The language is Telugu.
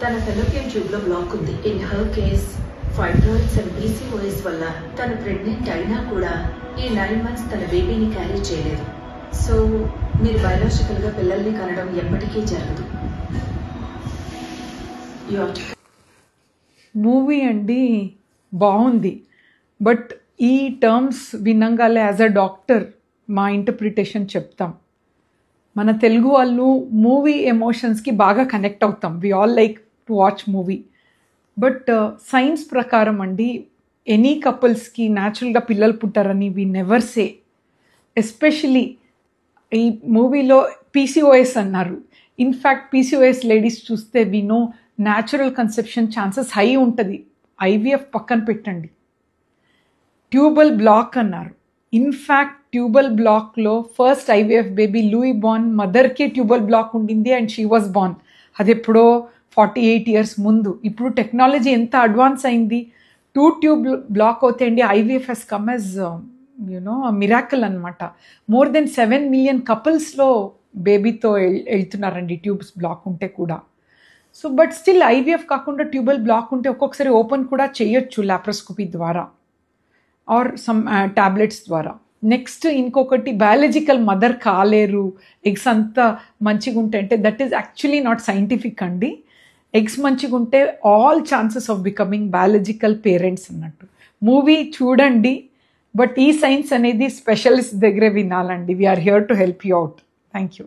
తన ఫెలోపియన్ ట్యూబ్లో బ్లాక్ ఉంది. In her case fibroids and PCOS వల్ల తను ప్రెగ్నెంట్ అయినా కూడా ఈ 9 months తన బేబీని క్యారీ చేయలేదు. సో మీరు బయోలాజికల్గా పిల్లల్ని కనడం ఎప్పటికీ జరగదు. మూవీ అండి బాగుంది, బట్ ఈ టర్మ్స్ వినంగానే యాజ్ అ డాక్టర్ మా ఇంటర్ప్రిటేషన్ చెప్తాం. మన తెలుగు వాళ్ళు మూవీ ఎమోషన్స్కి బాగా కనెక్ట్ అవుతాం. We all like to watch movie. But science ప్రకారం అండి ఎనీ కపుల్స్కి న్యాచురల్గా పిల్లలు పుట్టారని వి నెవర్ సే. ఎస్పెషలీ ఈ మూవీలో PCOS అన్నారు. ఇన్ఫ్యాక్ట్ PCOS లేడీస్ చూస్తే we know natural conception chances high ఉంటుంది. IVF పక్కన పెట్టండి. ట్యూబల్ బ్లాక్ అన్నారు. ఇన్ఫ్యాక్ట్ ట్యూబల్ బ్లాక్లో first IVF baby Louise Brown మదర్కే ట్యూబల్ బ్లాక్ ఉండింది అండ్ షీ వాజ్ బార్న్. అది ఎప్పుడో 48 years ముందు. ఇప్పుడు టెక్నాలజీ ఎంత అడ్వాన్స్ అయింది. 2 ట్యూబ్ బ్లాక్ అవుతాయి అండి. IVF has come as miracle అనమాట. మోర్ దెన్ 7 million కపుల్స్లో బేబీతో వెళ్తున్నారండి ట్యూబ్స్ బ్లాక్ ఉంటే కూడా. సో బట్ స్టిల్ IVF కాకుండా ట్యూబల్ బ్లాక్ ఉంటే ఒక్కొక్కసారి ఓపెన్ కూడా చేయొచ్చు లాప్రోస్కోపీ ద్వారా ఆర్ సమ్ టాబ్లెట్స్ ద్వారా. నెక్స్ట్ ఇంకొకటి బయాలజికల్ మదర్ కాలేరు, ఎగ్స్ అంతా మంచిగా ఉంటే అంటే that is actually not scientific అండి. ఎగ్స్ మంచిగా ఉంటే all chances of becoming biological parents అన్నట్టు. మూవీ చూడండి, బట్ ఈ సైన్స్ అనేది స్పెషలిస్ట్ దగ్గరే వినాలండి. We are here to help you out. Thank you.